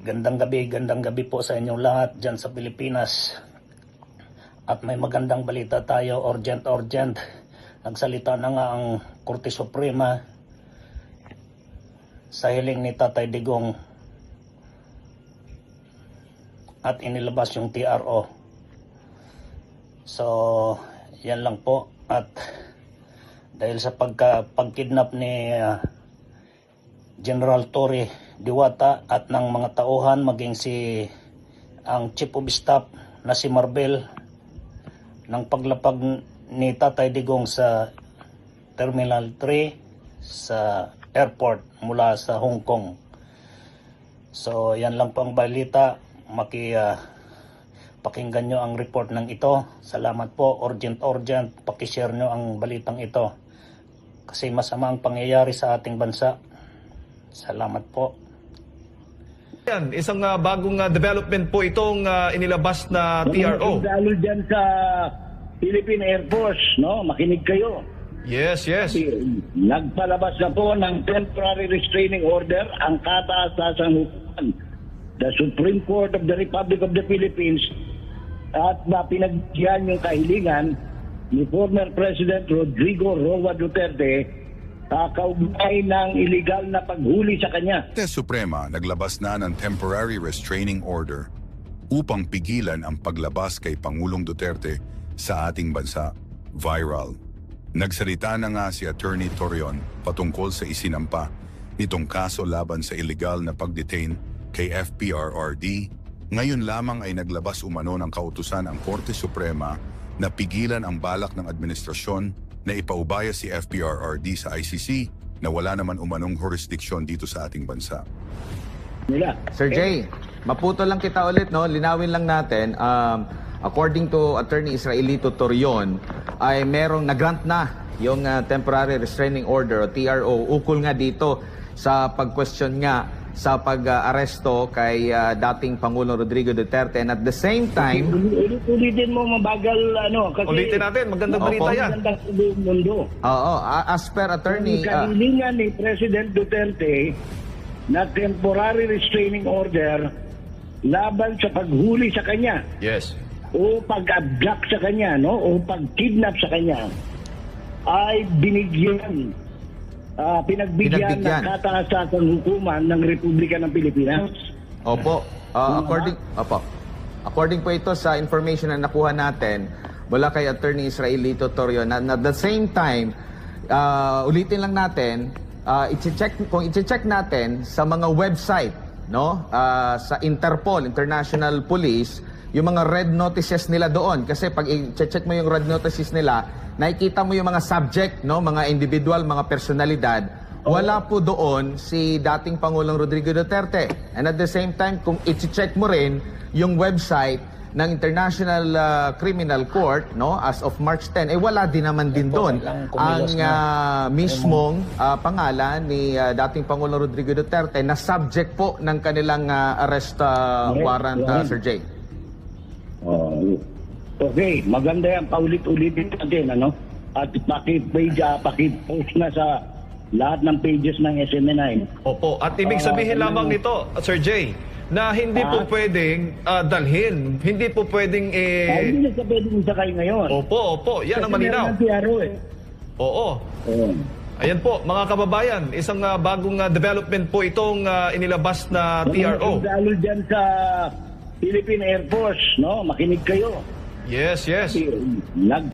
Gandang gabi po sa inyong lahat dyan sa Pilipinas. At may magandang balita tayo, urgent. Nagsalita na nga ang Korte Suprema sa hiling ni Tatay Digong at inilabas yung TRO. So, yan lang po. At dahil sa pagkidnap ni General Torre Diwata at ng mga tauhan, maging ang Chief of Staff na si Marbel, ng paglapag ni Tatay Digong sa Terminal 3 sa airport mula sa Hong Kong. So yan lang po ang balita. Pakinggan nyo ang report ng ito. Salamat po. Urgent. Pakishare nyo ang balitang ito kasi masama ang pangyayari sa ating bansa. Salamat po. Yan, isang bagong development po itong inilabas na TRO. Lalo dyan sa Philippine Air Force, no? Makinig kayo. Yes. Nagpalabas na po ng temporary restraining order ang kataas-tasang hukuman, the Supreme Court of the Republic of the Philippines, at pinagdiyan yung kahilingan ni former President Rodrigo Roa Duterte kaugnay ng illegal na paghuli sa kanya. Korte Suprema naglabas na ng temporary restraining order upang pigilan ang paglabas kay Pangulong Duterte sa ating bansa. Viral. Nagsalita na nga si Attorney Torion patungkol sa isinampa nitong kaso laban sa illegal na pagdetain kay FPRRD. Ngayon lamang ay naglabas umano ng kautusan ang Korte Suprema na pigilan ang balak ng administrasyon na ipaubaya si FPRRD sa ICC na wala naman umanong jurisdiksyon dito sa ating bansa. Sir Jay, maputo lang kita ulit, no? Linawin lang natin, according to Attorney Israelito Torion, ay merong nagrant na yung temporary restraining order o TRO ukol nga dito sa pag-question nga sa pag-aresto kay dating Pangulong Rodrigo Duterte, and at the same time... Ulitin mo mabagal, kasi... Ulitin natin, magandang balita yan. Magandang mundo. Oo, as per Attorney... Ang kahilingan ni President Duterte na temporary restraining order laban sa paghuli sa kanya. Yes. O pag-abduct sa kanya, no? O pag-kidnap sa kanya, ay binigyan, pinagbigyan ng kataas-tasang hukuman ng Republika ng Pilipinas. Opo. According po ito sa information na nakuha natin mula kay Attorney Israelito Torion, na at the same time, ulitin lang natin, kung i-check natin sa mga website, no? Sa Interpol, International Police, yung mga red notices nila doon. Kasi pag i-check mo yung red notices nila, nakikita mo yung mga subject, no? Mga individual, mga personalidad. Wala po doon si dating Pangulong Rodrigo Duterte. And at the same time, kung i-check mo rin yung website ng International Criminal Court, no, as of March 10, wala din naman din doon ang mismong pangalan ni dating Pangulong Rodrigo Duterte na subject po ng kanilang arrest warrant, Sir Jay. Okay, maganda yan. Paulit-ulitin natin, At paki-post na sa lahat ng pages ng SMNI. Opo, at ibig sabihin lamang nito, Sir Jay, na hindi po pwedeng dalhin, hindi po pwedeng hindi na pwedeng sakay ngayon. Opo, yan ang malinaw. Kasi meron ng TRO Oo. Ayan po, mga kababayan, isang bagong development po itong inilabas na TRO. Lalo dyan sa Philippine Air Force, no? Makinig kayo. Yes.